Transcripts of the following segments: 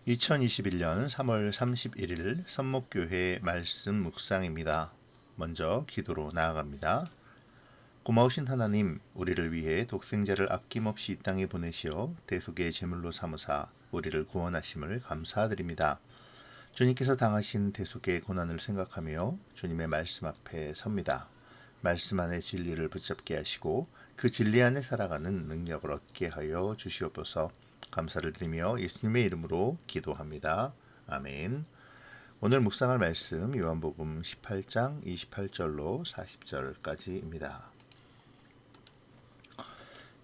2021년 3월 31일 선목교회 말씀 묵상입니다. 먼저 기도로 나아갑니다. 고마우신 하나님, 우리를 위해 독생자를 아낌없이 이 땅에 보내시어 대속의 제물로 삼으사 우리를 구원하심을 감사드립니다. 주님께서 당하신 대속의 고난을 생각하며 주님의 말씀 앞에 섭니다. 말씀 안의 진리를 붙잡게 하시고 그 진리 안에 살아가는 능력을 얻게 하여 주시옵소서. 감사를 드리며 예수님의 이름으로 기도합니다. 아멘. 오늘 묵상할 말씀 요한복음 18장 28절로 40절까지입니다.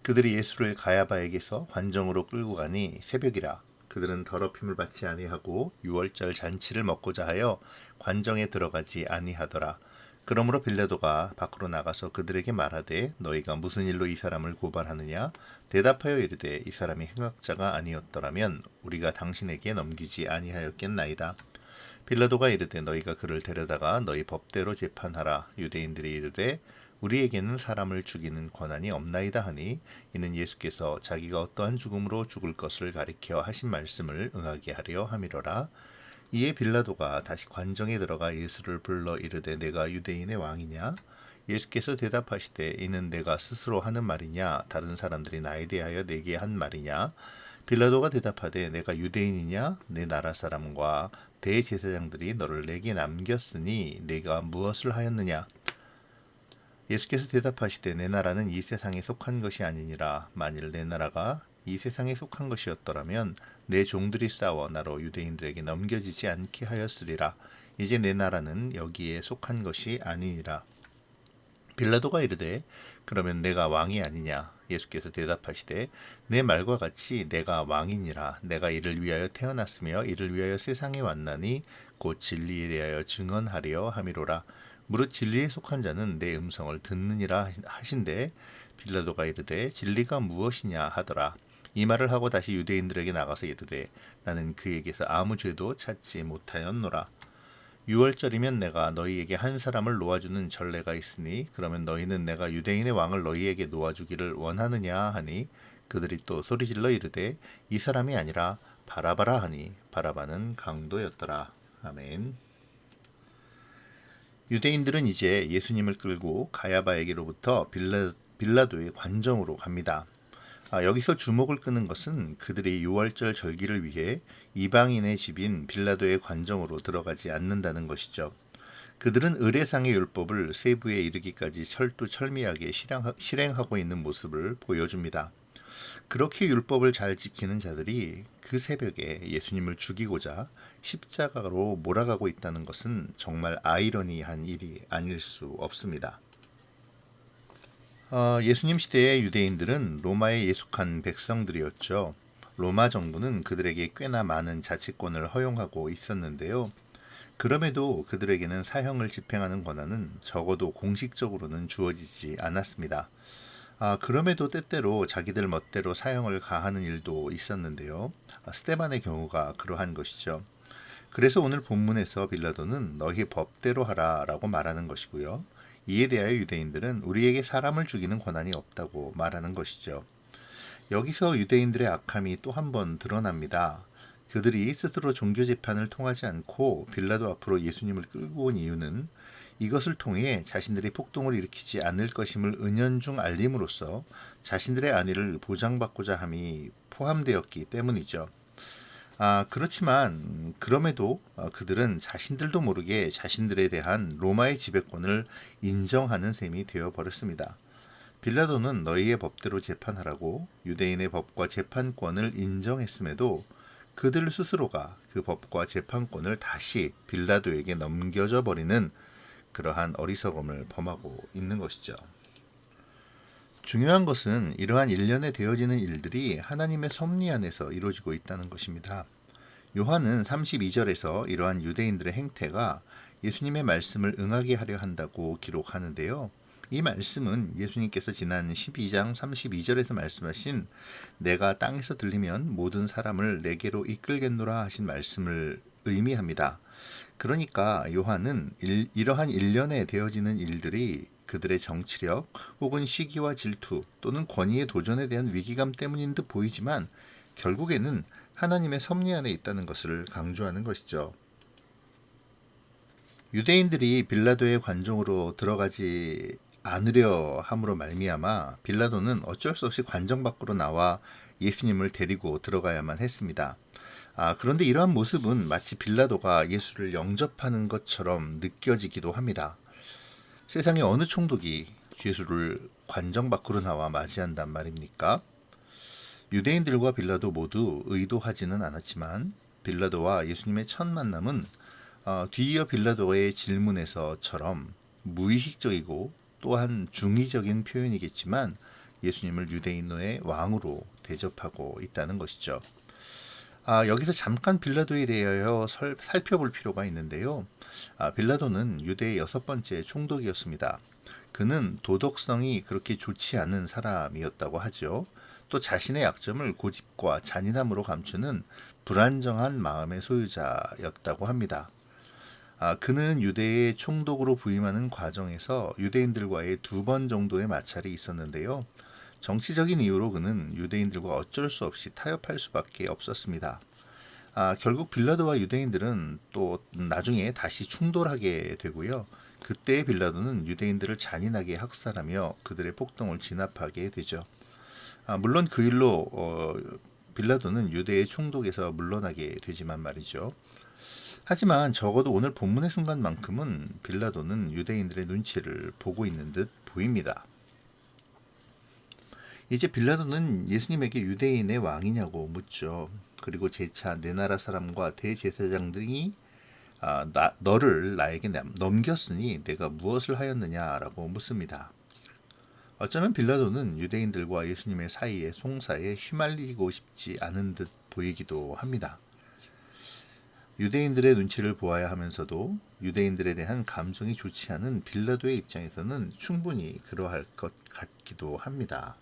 그들이 예수를 가야바에게서 관정으로 끌고 가니 새벽이라. 그들은 더럽힘을 받지 아니하고 유월절 잔치를 먹고자 하여 관정에 들어가지 아니하더라. 그러므로 빌라도가 밖으로 나가서 그들에게 말하되 너희가 무슨 일로 이 사람을 고발하느냐? 대답하여 이르되 이 사람이 행악자가 아니었더라면 우리가 당신에게 넘기지 아니하였겠나이다. 빌라도가 이르되 너희가 그를 데려다가 너희 법대로 재판하라. 유대인들이 이르되 우리에게는 사람을 죽이는 권한이 없나이다 하니 이는 예수께서 자기가 어떠한 죽음으로 죽을 것을 가리켜 하신 말씀을 응하게 하려 함이로라. 이에 빌라도가 다시 관정에 들어가 예수를 불러 이르되 내가 유대인의 왕이냐? 예수께서 대답하시되 이는 내가 스스로 하는 말이냐? 다른 사람들이 나에 대하여 내게 한 말이냐? 빌라도가 대답하되 내가 유대인이냐? 내 나라 사람과 대제사장들이 너를 내게 남겼으니 내가 무엇을 하였느냐? 예수께서 대답하시되 내 나라는 이 세상에 속한 것이 아니니라. 만일 내 나라가 이 세상에 속한 것이었더라면 내 종들이 싸워 나로 유대인들에게 넘겨지지 않게 하였으리라. 이제 내 나라는 여기에 속한 것이 아니니라. 빌라도가 이르되 그러면 내가 왕이 아니냐? 예수께서 대답하시되 내 말과 같이 내가 왕이니라. 내가 이를 위하여 태어났으며 이를 위하여 세상에 왔나니 곧 진리에 대하여 증언하려 함이로라. 무릇 진리에 속한 자는 내 음성을 듣느니라 하신대 빌라도가 이르되 진리가 무엇이냐 하더라. 이 말을 하고 다시 유대인들에게 나가서 이르되 나는 그에게서 아무 죄도 찾지 못하였노라. 유월절이면 내가 너희에게 한 사람을 놓아주는 전례가 있으니 그러면 너희는 내가 유대인의 왕을 너희에게 놓아주기를 원하느냐 하니 그들이 또 소리질러 이르되 이 사람이 아니라 바라바라 하니 바라바는 강도였더라. 아멘. 유대인들은 이제 예수님을 끌고 가야바에게로부터 빌라도의 관정으로 갑니다. 여기서 주목을 끄는 것은 그들이 유월절 절기를 위해 이방인의 집인 빌라도의 관정으로 들어가지 않는다는 것이죠. 그들은 의례상의 율법을 세부에 이르기까지 철두철미하게 실행하고 있는 모습을 보여줍니다. 그렇게 율법을 잘 지키는 자들이 그 새벽에 예수님을 죽이고자 십자가로 몰아가고 있다는 것은 정말 아이러니한 일이 아닐 수 없습니다. 예수님 시대의 유대인들은 로마에 예속한 백성들이었죠. 로마 정부는 그들에게 꽤나 많은 자치권을 허용하고 있었는데요. 그럼에도 그들에게는 사형을 집행하는 권한은 적어도 공식적으로는 주어지지 않았습니다. 그럼에도 때때로 자기들 멋대로 사형을 가하는 일도 있었는데요. 스데반의 경우가 그러한 것이죠. 그래서 오늘 본문에서 빌라도는 너희 법대로 하라 라고 말하는 것이고요. 이에 대하여 유대인들은 우리에게 사람을 죽이는 권한이 없다고 말하는 것이죠. 여기서 유대인들의 악함이 또 한 번 드러납니다. 그들이 스스로 종교재판을 통하지 않고 빌라도 앞으로 예수님을 끌고 온 이유는 이것을 통해 자신들이 폭동을 일으키지 않을 것임을 은연중 알림으로써 자신들의 안위를 보장받고자 함이 포함되었기 때문이죠. 그렇지만 그럼에도 그들은 자신들도 모르게 자신들에 대한 로마의 지배권을 인정하는 셈이 되어버렸습니다. 빌라도는 너희의 법대로 재판하라고 유대인의 법과 재판권을 인정했음에도 그들 스스로가 그 법과 재판권을 다시 빌라도에게 넘겨져 버리는 그러한 어리석음을 범하고 있는 것이죠. 중요한 것은 이러한 일련에 되어지는 일들이 하나님의 섭리 안에서 이루어지고 있다는 것입니다. 요한은 32절에서 이러한 유대인들의 행태가 예수님의 말씀을 응하게 하려 한다고 기록하는데요. 이 말씀은 예수님께서 지난 12장 32절에서 말씀하신 내가 땅에서 들리면 모든 사람을 내게로 이끌겠노라 하신 말씀을 의미합니다. 그러니까 요한은 이러한 일련에 되어지는 일들이 그들의 정치력 혹은 시기와 질투 또는 권위의 도전에 대한 위기감 때문인 듯 보이지만 결국에는 하나님의 섭리 안에 있다는 것을 강조하는 것이죠. 유대인들이 빌라도의 관종으로 들어가지 않으려 함으로 말미암아 빌라도는 어쩔 수 없이 관정 밖으로 나와 예수님을 데리고 들어가야만 했습니다. 그런데 이러한 모습은 마치 빌라도가 예수를 영접하는 것처럼 느껴지기도 합니다. 세상의 어느 총독이 예수를 관정 밖으로 나와 맞이한단 말입니까? 유대인들과 빌라도 모두 의도하지는 않았지만 빌라도와 예수님의 첫 만남은 뒤이어 빌라도의 질문에서처럼 무의식적이고 또한 중의적인 표현이겠지만 예수님을 유대인의 왕으로 대접하고 있다는 것이죠. 여기서 잠깐 빌라도에 대하여 살펴볼 필요가 있는데요. 빌라도는 유대의 6번째 총독이었습니다. 그는 도덕성이 그렇게 좋지 않은 사람이었다고 하죠. 또 자신의 약점을 고집과 잔인함으로 감추는 불안정한 마음의 소유자였다고 합니다. 그는 유대의 총독으로 부임하는 과정에서 유대인들과의 2번 정도의 마찰이 있었는데요. 정치적인 이유로 그는 유대인들과 어쩔 수 없이 타협할 수밖에 없었습니다. 결국 빌라도와 유대인들은 또 나중에 다시 충돌하게 되고요. 그때 빌라도는 유대인들을 잔인하게 학살하며 그들의 폭동을 진압하게 되죠. 물론 그 일로 빌라도는 유대의 총독에서 물러나게 되지만 말이죠. 하지만 적어도 오늘 본문의 순간만큼은 빌라도는 유대인들의 눈치를 보고 있는 듯 보입니다. 이제 빌라도는 예수님에게 유대인의 왕이냐고 묻죠. 그리고 제차 내 나라 사람과 대제사장들이 너를 나에게 넘겼으니 내가 무엇을 하였느냐라고 묻습니다. 어쩌면 빌라도는 유대인들과 예수님의 사이의 송사에 휘말리고 싶지 않은 듯 보이기도 합니다. 유대인들의 눈치를 보아야 하면서도 유대인들에 대한 감정이 좋지 않은 빌라도의 입장에서는 충분히 그러할 것 같기도 합니다.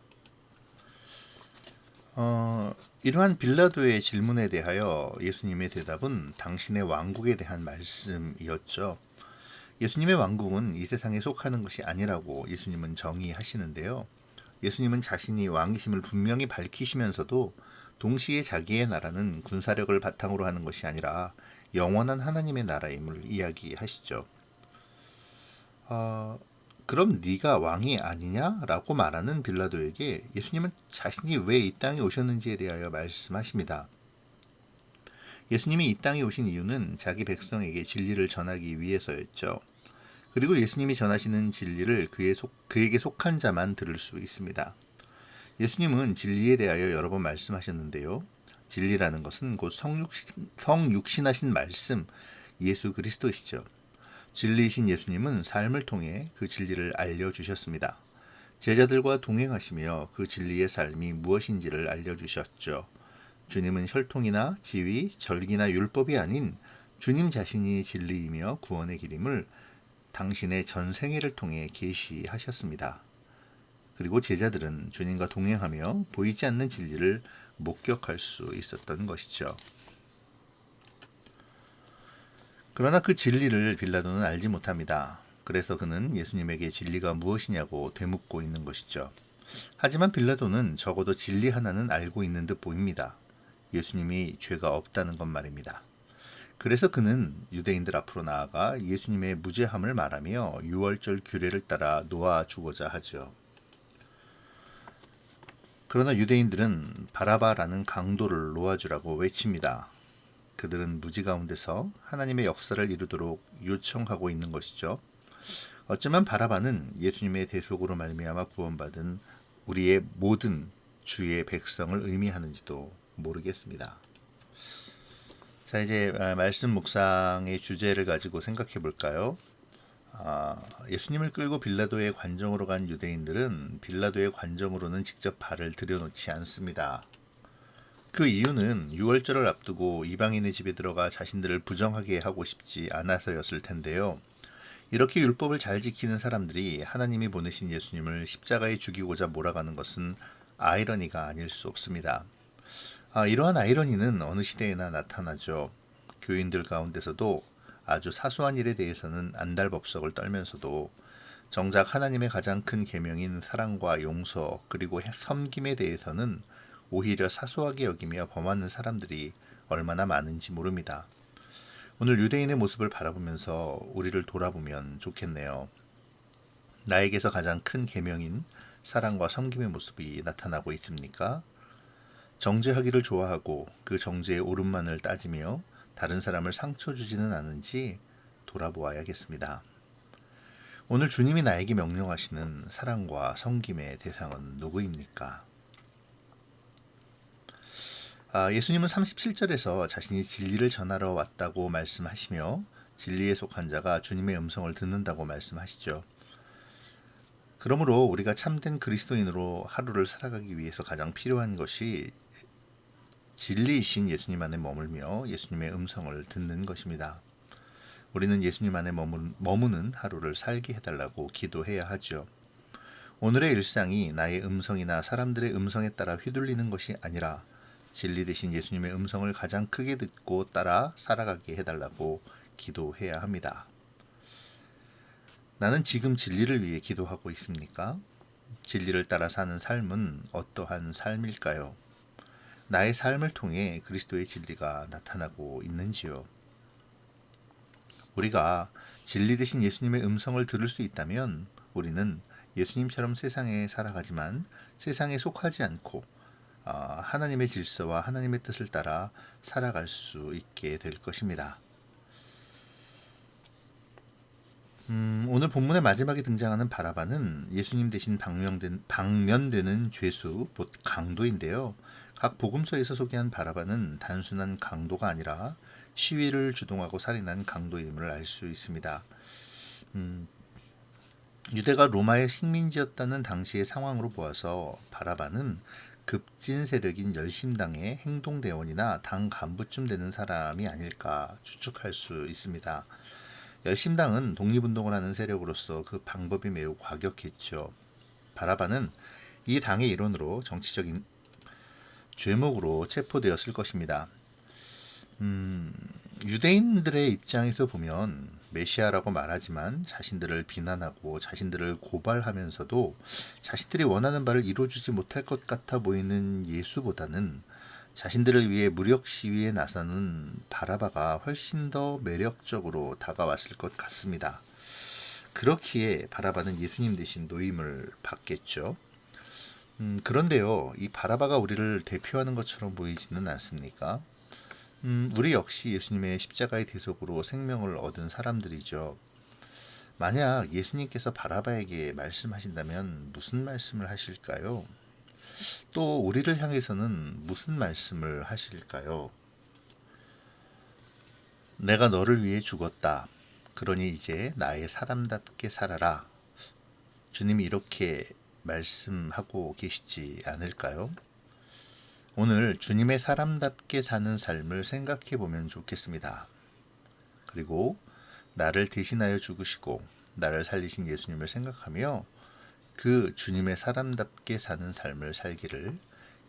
이러한 빌라도의 질문에 대하여 예수님의 대답은 당신의 왕국에 대한 말씀이었죠. 예수님의 왕국은 이 세상에 속하는 것이 아니라고 예수님은 정의하시는데요. 예수님은 자신이 왕이심을 분명히 밝히시면서도 동시에 자기의 나라는 군사력을 바탕으로 하는 것이 아니라 영원한 하나님의 나라임을 이야기하시죠. 그럼 네가 왕이 아니냐라고 말하는 빌라도에게 예수님은 자신이 왜 이 땅에 오셨는지에 대하여 말씀하십니다. 예수님이 이 땅에 오신 이유는 자기 백성에게 진리를 전하기 위해서였죠. 그리고 예수님이 전하시는 진리를 그에게 속한 자만 들을 수 있습니다. 예수님은 진리에 대하여 여러 번 말씀하셨는데요. 진리라는 것은 곧 성육신하신 말씀, 예수 그리스도시죠. 진리이신 예수님은 삶을 통해 그 진리를 알려주셨습니다. 제자들과 동행하시며 그 진리의 삶이 무엇인지를 알려주셨죠. 주님은 혈통이나 지위, 절기나 율법이 아닌 주님 자신이 진리이며 구원의 길임을 당신의 전생애를 통해 계시하셨습니다. 그리고 제자들은 주님과 동행하며 보이지 않는 진리를 목격할 수 있었던 것이죠. 그러나 그 진리를 빌라도는 알지 못합니다. 그래서 그는 예수님에게 진리가 무엇이냐고 되묻고 있는 것이죠. 하지만 빌라도는 적어도 진리 하나는 알고 있는 듯 보입니다. 예수님이 죄가 없다는 것 말입니다. 그래서 그는 유대인들 앞으로 나아가 예수님의 무죄함을 말하며 유월절 규례를 따라 놓아주고자 하죠. 그러나 유대인들은 바라바라는 강도를 놓아주라고 외칩니다. 그들은 무지 가운데서 하나님의 역사를 이루도록 요청하고 있는 것이죠. 어쩌면 바라바는 예수님의 대속으로 말미암아 구원받은 우리의 모든 주의 백성을 의미하는지도 모르겠습니다. 자, 이제 말씀 묵상의 주제를 가지고 생각해 볼까요? 예수님을 끌고 빌라도의 관정으로 간 유대인들은 빌라도의 관정으로는 직접 발을 들여놓지 않습니다. 그 이유는 유월절을 앞두고 이방인의 집에 들어가 자신들을 부정하게 하고 싶지 않아서였을 텐데요. 이렇게 율법을 잘 지키는 사람들이 하나님이 보내신 예수님을 십자가에 죽이고자 몰아가는 것은 아이러니가 아닐 수 없습니다. 이러한 아이러니는 어느 시대에나 나타나죠. 교인들 가운데서도 아주 사소한 일에 대해서는 안달법석을 떨면서도 정작 하나님의 가장 큰 계명인 사랑과 용서 그리고 섬김에 대해서는 오히려 사소하게 여기며 범하는 사람들이 얼마나 많은지 모릅니다. 오늘 유대인의 모습을 바라보면서 우리를 돌아보면 좋겠네요. 나에게서 가장 큰 계명인 사랑과 섬김의 모습이 나타나고 있습니까? 정죄하기를 좋아하고 그 정죄의 옳음만을 따지며 다른 사람을 상처 주지는 않은지 돌아보아야겠습니다. 오늘 주님이 나에게 명령하시는 사랑과 섬김의 대상은 누구입니까? 예수님은 37절에서 자신이 진리를 전하러 왔다고 말씀하시며 진리에 속한 자가 주님의 음성을 듣는다고 말씀하시죠. 그러므로 우리가 참된 그리스도인으로 하루를 살아가기 위해서 가장 필요한 것이 진리이신 예수님 안에 머물며 예수님의 음성을 듣는 것입니다. 우리는 예수님 안에 머무는 하루를 살게 해달라고 기도해야 하죠. 오늘의 일상이 나의 음성이나 사람들의 음성에 따라 휘둘리는 것이 아니라 진리 되신 예수님의 음성을 가장 크게 듣고 따라 살아가게 해달라고 기도해야 합니다. 나는 지금 진리를 위해 기도하고 있습니까? 진리를 따라 사는 삶은 어떠한 삶일까요? 나의 삶을 통해 그리스도의 진리가 나타나고 있는지요? 우리가 진리 되신 예수님의 음성을 들을 수 있다면 우리는 예수님처럼 세상에 살아가지만 세상에 속하지 않고 하나님의 질서와 하나님의 뜻을 따라 살아갈 수 있게 될 것입니다. 오늘 본문의 마지막에 등장하는 바라바는 예수님 대신 방면되는 죄수, 곧 강도인데요. 각 복음서에서 소개한 바라바는 단순한 강도가 아니라 시위를 주동하고 살인한 강도임을 알 수 있습니다. 유대가 로마의 식민지였다는 당시의 상황으로 보아서 바라바는 급진 세력인 열심당의 행동대원이나 당 간부쯤 되는 사람이 아닐까 추측할 수 있습니다. 열심당은 독립운동을 하는 세력으로서 그 방법이 매우 과격했죠. 바라바는 이 당의 일원으로 정치적인 죄목으로 체포되었을 것입니다. 유대인들의 입장에서 보면 메시아라고 말하지만 자신들을 비난하고 자신들을 고발하면서도 자신들이 원하는 바를 이루어주지 못할 것 같아 보이는 예수보다는 자신들을 위해 무력 시위에 나서는 바라바가 훨씬 더 매력적으로 다가왔을 것 같습니다. 그렇기에 바라바는 예수님 대신 노임을 받겠죠. 그런데요, 이 바라바가 우리를 대표하는 것처럼 보이지는 않습니까? 우리 역시 예수님의 십자가의 대속으로 생명을 얻은 사람들이죠. 만약 예수님께서 바라바에게 말씀하신다면 무슨 말씀을 하실까요? 또 우리를 향해서는 무슨 말씀을 하실까요? 내가 너를 위해 죽었다. 그러니 이제 나의 사람답게 살아라. 주님이 이렇게 말씀하고 계시지 않을까요? 오늘 주님의 사람답게 사는 삶을 생각해 보면 좋겠습니다. 그리고 나를 대신하여 죽으시고 나를 살리신 예수님을 생각하며 그 주님의 사람답게 사는 삶을 살기를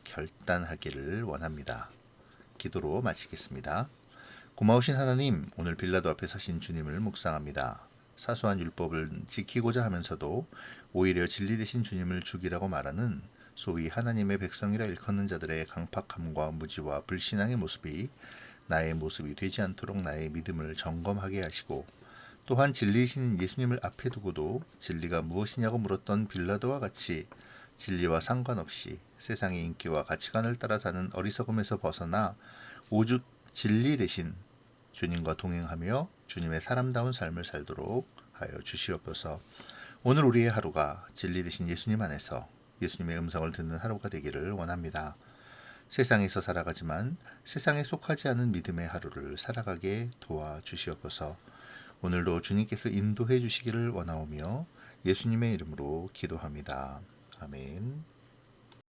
결단하기를 원합니다. 기도로 마치겠습니다. 고마우신 하나님, 오늘 빌라도 앞에 서신 주님을 묵상합니다. 사소한 율법을 지키고자 하면서도 오히려 진리 되신 주님을 죽이라고 말하는 소위 하나님의 백성이라 일컫는 자들의 강팍함과 무지와 불신앙의 모습이 나의 모습이 되지 않도록 나의 믿음을 점검하게 하시고, 또한 진리이신 예수님을 앞에 두고도 진리가 무엇이냐고 물었던 빌라도와 같이 진리와 상관없이 세상의 인기와 가치관을 따라 사는 어리석음에서 벗어나 오직 진리 대신 주님과 동행하며 주님의 사람다운 삶을 살도록 하여 주시옵소서. 오늘 우리의 하루가 진리 되신 예수님 안에서 예수님의 음성을 듣는 하루가 되기를 원합니다. 세상에서 살아가지만 세상에 속하지 않은 믿음의 하루를 살아가게 도와주시옵소서. 오늘도 주님께서 인도해 주시기를 원하오며 예수님의 이름으로 기도합니다. 아멘.